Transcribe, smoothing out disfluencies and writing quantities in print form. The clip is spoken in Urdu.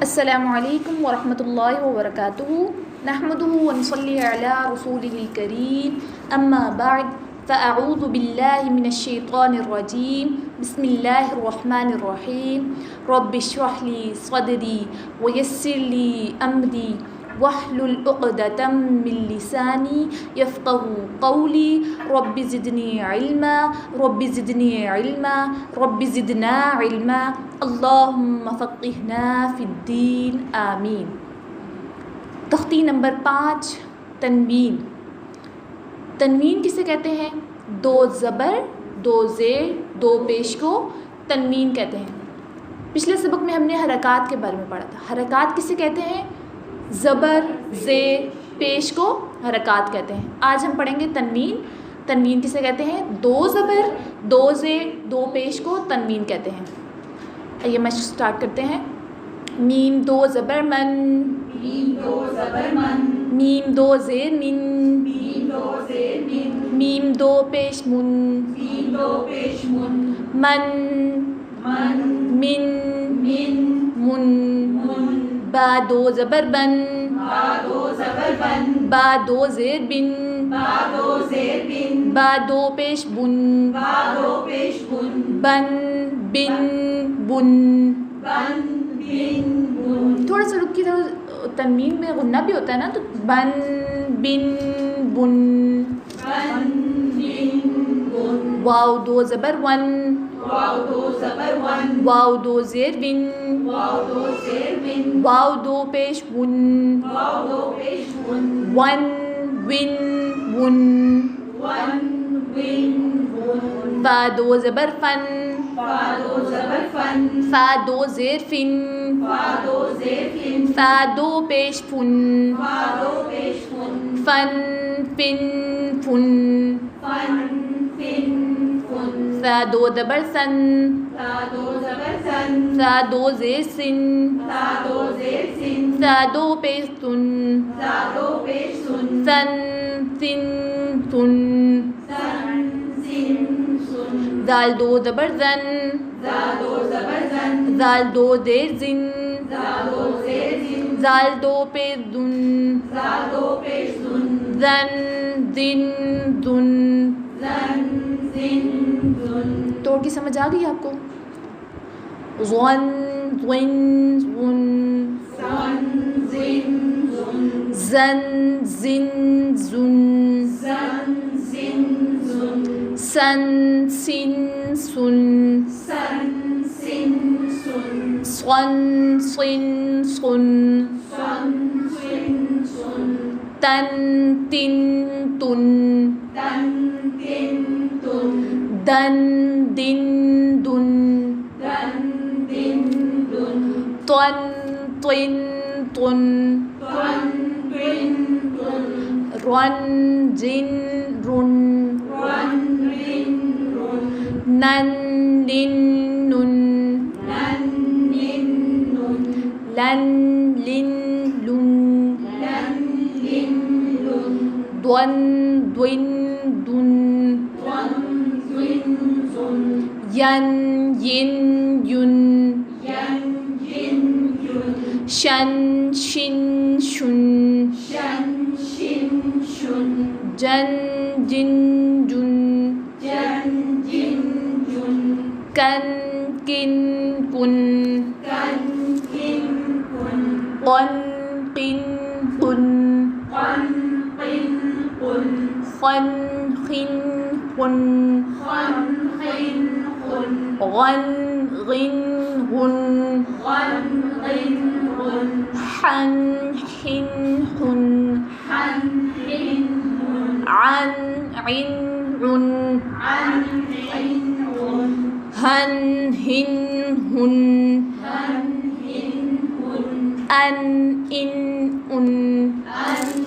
السلام علیکم ورحمۃ اللہ وبرکاتہ نحمده ونصلی علی رسولہ الکریم اما بعد فاعوذ باللہ من الشیطان الرجیم بسم اللہ الرحمن الرحیم رب اشرح لی صدری ویسر لی امری واحلل عقدۃ من لسانی یفقهوا قولی رب زدنی علما رب زدنا علما اللہم فقہنا فی الدین آمین۔ تختی نمبر 5 تنوین۔ تنوین کسے کہتے ہیں؟ 2 زبر 2 زیر 2 پیش کو تنوین کہتے ہیں۔ پچھلے سبق میں ہم نے حرکات کے بارے میں پڑھا تھا۔ حرکات کسے کہتے ہیں؟ زبر زیر پیش کو حرکات کہتے ہیں۔ آج ہم پڑھیں گے تنوین۔ تنوین کسے کہتے ہیں؟ 2 زبر 2 زیر 2 پیش کو تنوین کہتے ہیں۔ آئیے میں سٹارٹ کرتے ہیں۔ میم 2 زبر من، میم 2 زبر من، میم 2 زیر من، میم 2 زیر من، میم 2 پیش من، میم 2 پیش من، من من، من من، من، من، با 2 زبر بن، با 2 زبر بن، با 2 زیر بن، با 2 زیر بن، با 2 پیش بن، با 2 پیش بن، بن بن بن۔ بن، بن، بن، تھوڑا سا رک کی تنوین میں غنہ بھی ہوتا ہے نا، تو بن بن بن۔ بن، بن، بن، واو 2 زبر ون، واو 2 زبر ون، واو 2 زیر ون، واو 2 زیر ون، واو 2 پیش ون، واو 2 پیش one, one one one. One, one, one, فا 2 زبر فن، فا 2 زبر فن، فا 2 زیر فن، فا 2 زیر فن، فا 2 پیش فن، فا 2 پیش فن، فن فن فن۔ فن، فن، فن، فا 2 زبر سن، فا 2 زبر سن، سا 2 زیر سن، فا 2 زیر سن، سا 2 پیش سن، فا 2 پیش سن، سن سن سن۔ سن، سن، سن، زال 2 زبر زن، زا 2 زبر زن، زال 2 زیر زن، زا 2 زیر زن، زال 2 پیش زن، زا 2 پیش سن، زن زن زن۔ زن، زن، زن، توڑ کی سمجھ آ گئی آپ کو؟ زن زن زن، زن، زن، زن، زن زن زن، زن، زن، زن، سن سن سن، سن، سن، سن، صن صن صن، سن، سن، سن، تن تن تن، تن، تن، تن، دن دن دن، دن، دن، دن، طن طن طن، طن، طن، طن، رن جن رن، رن، رن، رن، نن لن نن، نن، نن، نن، لن لن لن، لن، لن، لن، دون دون دن، دن، دن، دن، ین ین ین، ین، ین، ین، شن شن شن، شن، شن، شن، جن جن جن، جن، جن، جن، کن کن کن، کن، کن، کن، قن قن قن، قن، قن، قن، خن خن خن، خن، خن، خن، غن غن غن، غن، غن، غن، حن حن حن، حن، حن، حن، عن عن عن، عن، عن، عن، هن هن هن، هن، هن، هن، أن إن أن، أن،